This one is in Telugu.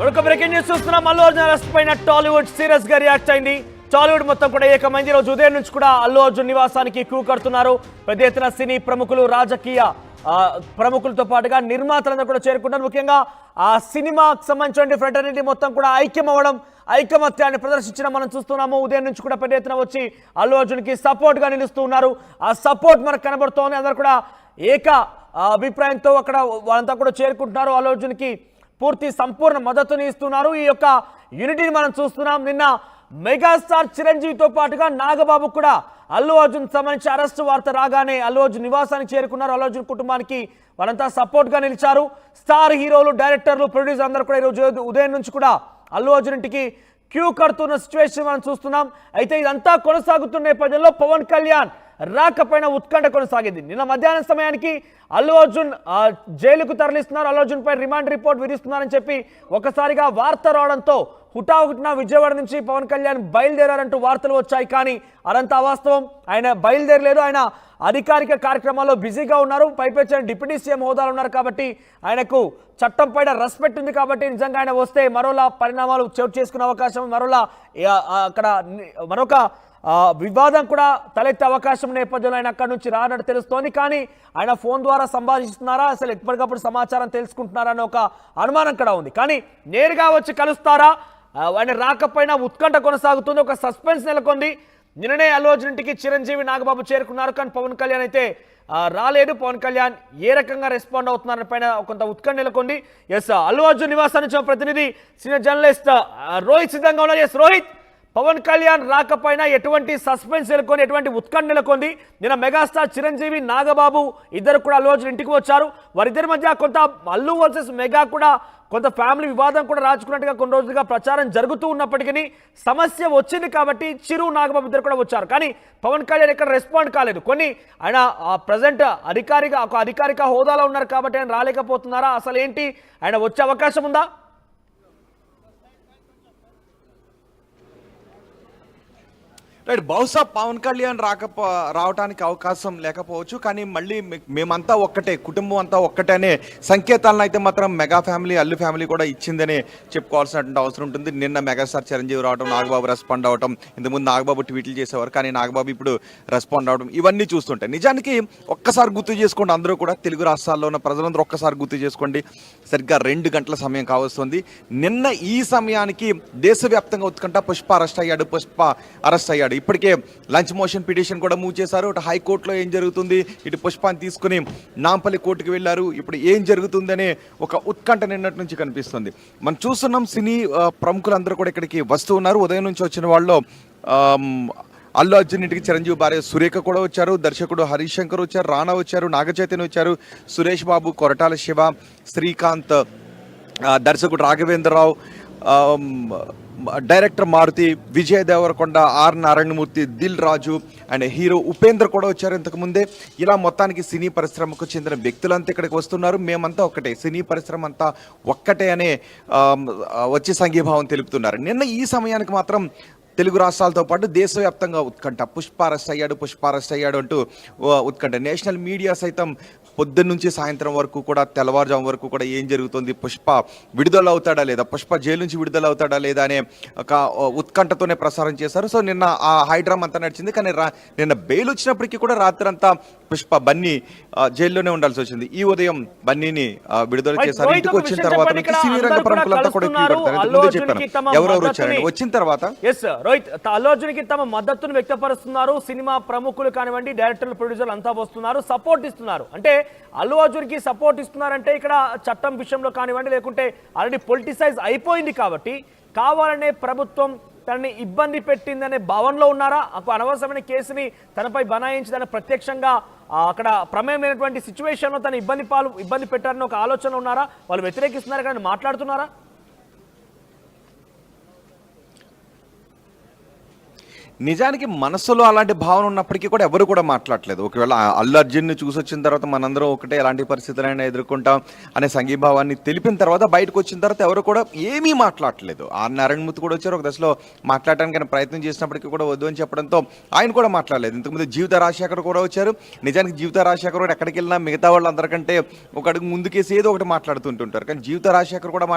మరొక బ్రేకింగ్ న్యూస్ చూస్తున్నాం. అల్లు అర్జున్ అరెస్ట్ పైన టాలీవుడ్ సీరియస్ గా రియాక్ట్ అయింది. టాలీవుడ్ మొత్తం కూడా ఏకమైంది. రోజు ఉదయం నుంచి కూడా అల్లు అర్జున్ నివాసానికి క్యూ కడుతున్నారు. పెద్ద ఎత్తున సినీ ప్రముఖులు, రాజకీయ ప్రముఖులతో పాటుగా నిర్మాతలందరూ కూడా చేరుకుంటారు. ముఖ్యంగా ఆ సినిమాకు సంబంధించిన ఫ్రెటర్నిటీ మొత్తం కూడా ఐక్యం అవ్వడం, ఐకమత్యాన్ని ప్రదర్శించడం మనం చూస్తున్నాము. ఉదయం నుంచి కూడా పెద్ద ఎత్తున వచ్చి అల్లు అర్జున్ కి సపోర్ట్ గా నిలుస్తూ ఉన్నారు. ఆ సపోర్ట్ మనకు కనబడుతోంది. అందరూ కూడా ఏక అభిప్రాయంతో అక్కడ వాళ్ళంతా కూడా చేరుకుంటున్నారు. అల్లు అర్జున్ కి పూర్తి సంపూర్ణ మద్దతుని ఇస్తున్నారు. ఈ యొక్క యూనిటీని మనం చూస్తున్నాం. నిన్న మెగాస్టార్ చిరంజీవితో పాటుగా నాగబాబు కూడా అల్లు అర్జున్ సంబంధించి అరెస్టు వార్త రాగానే అల్లు అర్జున్ నివాసానికి చేరుకున్నారు. అల్లు అర్జున్ కుటుంబానికి వాళ్ళంతా సపోర్ట్ గా నిలిచారు. స్టార్ హీరోలు, డైరెక్టర్లు, ప్రొడ్యూసర్ అందరూ కూడా ఈరోజు ఉదయం నుంచి కూడా అల్లు అర్జున్ ఇంటికి క్యూ కడుతున్న సిచ్యువేషన్ మనం చూస్తున్నాం. అయితే ఇదంతా కొనసాగుతున్న నేపథ్యంలో పవన్ కళ్యాణ్ రాకపోయిన ఉత్కంఠ కొనసాగింది. నిన్న మధ్యాహ్నం సమయానికి అల్లు అర్జున్ జైలుకు తరలిస్తున్నారు, అల్లు అర్జున్ పై రిమాండ్ రిపోర్ట్ విధిస్తున్నారని చెప్పి ఒకసారిగా వార్త రావడంతో హుటాహుటిన విజయవాడ నుంచి పవన్ కళ్యాణ్ బయలుదేరారంటూ వార్తలు వచ్చాయి. కానీ అదంతా అవాస్తవం. ఆయన బయలుదేరలేదు. ఆయన అధికారిక కార్యక్రమాల్లో బిజీగా ఉన్నారు. పైపెచ్చిన డిప్యూటీ సీఎం హోదాలో ఉన్నారు కాబట్టి ఆయనకు చట్టం పైన రెస్పెక్ట్ ఉంది. కాబట్టి నిజంగా ఆయన వస్తే మరోలా పరిణామాలు చోటు చేసుకునే అవకాశం, మరోలా అక్కడ మరొక వివాదం కూడా తలెత్తే అవకాశం నేపథ్యంలో ఆయన అక్కడి నుంచి రానట్టు తెలుస్తోంది. కానీ ఆయన ఫోన్ ద్వారా సంభాషిస్తున్నారా, అసలు ఎప్పటికప్పుడు సమాచారం తెలుసుకుంటున్నారా అనే ఒక అనుమానం కూడా ఉంది. కానీ నేరుగా వచ్చి కలుస్తారా, ఆయన రాకపోయినా ఉత్కంఠ కొనసాగుతుంది. ఒక సస్పెన్స్ నెలకొంది. నిన్ననే అల్లు అర్జున్ ఇంటికి చిరంజీవి, నాగబాబు చేరుకున్నారు. కానీ పవన్ కళ్యాణ్ అయితే రాలేదు. పవన్ కళ్యాణ్ ఏ రకంగా రెస్పాండ్ అవుతున్నారని పైన కొంత ఉత్కంఠ నెలకొంది. ఎస్, అల్లు అర్జున్ నివాసానికి ప్రతినిధి సీనియర్ జర్నలిస్ట్ రోహిత్ సిద్ధంగా ఉన్నారు. ఎస్ రోహిత్, పవన్ కళ్యాణ్ రాకపోయినా ఎటువంటి సస్పెన్స్ నెలకొని, ఎటువంటి ఉత్కంఠ నెలకొంది. నిన్న మెగాస్టార్ చిరంజీవి, నాగబాబు ఇద్దరు కూడా అల్లు అర్జున్ ఇంటికి వచ్చారు. వారిద్దరి మధ్య కొంత అల్లు వర్సెస్ మెగా కూడా కొంత ఫ్యామిలీ వివాదం కూడా రాజుకున్నట్టుగా కొన్ని రోజులుగా ప్రచారం జరుగుతూ ఉన్నప్పటికీ సమస్య వచ్చింది కాబట్టి చిరు, నాగబాబు ఇద్దరు కూడా వచ్చారు. కానీ పవన్ కళ్యాణ్ ఎక్కడ రెస్పాండ్ కాలేదు. కొన్ని ఆయన ప్రజెంట్ అధికారిక హోదాలో ఉన్నారు కాబట్టి ఆయన రాలేకపోతున్నారా, అసలు ఏంటి, ఆయన వచ్చే అవకాశం ఉందా? రైట్, బహుశా పవన్ కళ్యాణ్ రావడానికి అవకాశం లేకపోవచ్చు. కానీ మళ్ళీ మేమంతా ఒక్కటే, కుటుంబం అంతా ఒక్కటే అనే సంకేతాలను అయితే మాత్రం మెగా ఫ్యామిలీ, అల్లు ఫ్యామిలీ కూడా ఇచ్చిందని చెప్పుకోవాల్సినటువంటి అవసరం ఉంటుంది. నిన్న మెగాస్టార్ చిరంజీవి రావడం, నాగబాబు రెస్పాండ్ అవ్వడం, ఇంతకుముందు నాగబాబు ట్వీట్లు చేసేవారు కానీ నాగబాబు ఇప్పుడు రెస్పాండ్ అవ్వడం, ఇవన్నీ చూస్తుంటాయి. నిజానికి ఒక్కసారి గుర్తు చేసుకోండి, అందరూ కూడా తెలుగు రాష్ట్రాల్లో ఉన్న ప్రజలందరూ ఒక్కసారి గుర్తు చేసుకోండి. సరిగ్గా 2 గంటల సమయం కావస్తుంది. నిన్న ఈ సమయానికి దేశవ్యాప్తంగా ఉత్కంఠ. పుష్ప అరెస్ట్ అయ్యాడు. ఇప్పటికే లంచ్ మోషన్ పిటిషన్ కూడా మూవ్ చేశారు. ఇటు హైకోర్టులో ఏం జరుగుతుంది, ఇటు పుష్పాన్ని తీసుకుని నాంపల్లి కోర్టుకు వెళ్ళారు. ఇప్పుడు ఏం జరుగుతుందనే ఒక ఉత్కంఠ నిన్నటి నుంచి కనిపిస్తుంది. మనం చూస్తున్నాం సినీ ప్రముఖులందరూ కూడా ఇక్కడికి వస్తూ ఉన్నారు. ఉదయం నుంచి వచ్చిన వాళ్ళు అల్లు అర్జున్ ఇంటికి చిరంజీవి భార్య సురేఖ కూడా వచ్చారు, దర్శకుడు హరీష్ శంకర్ వచ్చారు, రానా వచ్చారు, నాగచైతన్య వచ్చారు, సురేష్ బాబు, కొరటాల శివ, శ్రీకాంత్, దర్శకుడు Raghavendra Rao, director Maruthi, Vijay Devarakonda, R Narayanamurthy, Dil Raju and hero Upendra కూడా వచ్చారు ఇంతకుముందే. ఇలా మొత్తానికి సినీ పరిశ్రమకు చెందిన వ్యక్తులంతా ఇక్కడికి వస్తున్నారు. మేమంతా ఒక్కటే, సినీ పరిశ్రమ అంతా ఒక్కటే అనే వచ్చి సంఘీభావం తెలుపుతున్నారు. నిన్న ఈ సమయానికి మాత్రం తెలుగు రాష్ట్రాలతో పాటు దేశవ్యాప్తంగా ఉత్కంఠ. పుష్ప అరెస్ట్ అయ్యాడు అంటూ ఉత్కంఠ. నేషనల్ మీడియా సైతం పొద్దున్న నుంచి సాయంత్రం వరకు కూడా, తెల్లవారుజాము వరకు కూడా ఏం జరుగుతుంది, పుష్ప విడుదల అవుతాడా లేదా, పుష్ప జైలు నుంచి విడుదల అవుతాడా లేదా అనే ఒక ఉత్కంఠతోనే ప్రసారం చేశారు. సో నిన్న ఆ హైడ్రామ్ అంతా నడిచింది. కానీ నిన్న బెయిల్ వచ్చినప్పటికీ కూడా రాత్రంతా పుష్ప బన్నీ జైల్లోనే ఉండాల్సి వచ్చింది. ఈ ఉదయం బన్నీని విడుదల చేశారు. ఇంటికి వచ్చిన తర్వాత సినీ రంగ ప్రముఖులంతా కూడా ముందే చెప్పారు ఎవరెవరు వచ్చారండి. వచ్చిన తర్వాత రోహిత్, అల్లు అర్జున్ కి తమ మద్దతును వ్యక్తపరుస్తున్నారు. సినిమా ప్రముఖులు కానివ్వండి, డైరెక్టర్లు, ప్రొడ్యూసర్లు అంతా వస్తున్నారు, సపోర్ట్ ఇస్తున్నారు. అంటే అల్లు అర్జున్ కి సపోర్ట్ ఇస్తున్నారంటే ఇక్కడ చట్టం విషయంలో కానివ్వండి, లేకుంటే ఆల్రెడీ పొలిటిసైజ్ అయిపోయింది కాబట్టి కావాలనే ప్రభుత్వం తనని ఇబ్బంది పెట్టిందనే భావనలో ఉన్నారా, అనవసరమైన కేసుని తనపై బనాయించి తన ప్రత్యక్షంగా అక్కడ ప్రమేయం లేనటువంటి సిచ్యువేషన్లో తన ఇబ్బంది పెట్టారని ఒక ఆలోచన ఉన్నారా, వాళ్ళు వ్యతిరేకిస్తున్నారు కానీ మాట్లాడుతున్నారా? నిజానికి మనసులో అలాంటి భావన ఉన్నప్పటికీ కూడా ఎవరు కూడా మాట్లాడలేదు. ఒకవేళ అల్లు అర్జున్ని చూసి వచ్చిన తర్వాత మనందరం ఒకటే ఎలాంటి పరిస్థితులైనా ఎదుర్కొంటాం అనే సంఘీభావాన్ని తెలిపిన తర్వాత బయటకు వచ్చిన తర్వాత ఎవరు కూడా ఏమీ మాట్లాడలేదు. ఆర్ నారాయణమూర్తి కూడా వచ్చారు, ఒక దశలో మాట్లాడటానికి ప్రయత్నం చేసినప్పటికీ కూడా వద్దు అని చెప్పడంతో ఆయన కూడా మాట్లాడలేదు. ఇంతకుముందు జీవిత రాజశేఖర్ కూడా వచ్చారు. నిజానికి జీవిత రాజశేఖర్ కూడా ఎక్కడికి వెళ్ళినా మిగతా వాళ్ళందరికంటే ఒక అడుగు ముందుకేసి ఏదో ఒకటి మాట్లాడుతుంటుంటారు. కానీ జీవిత రాజశేఖర్ కూడా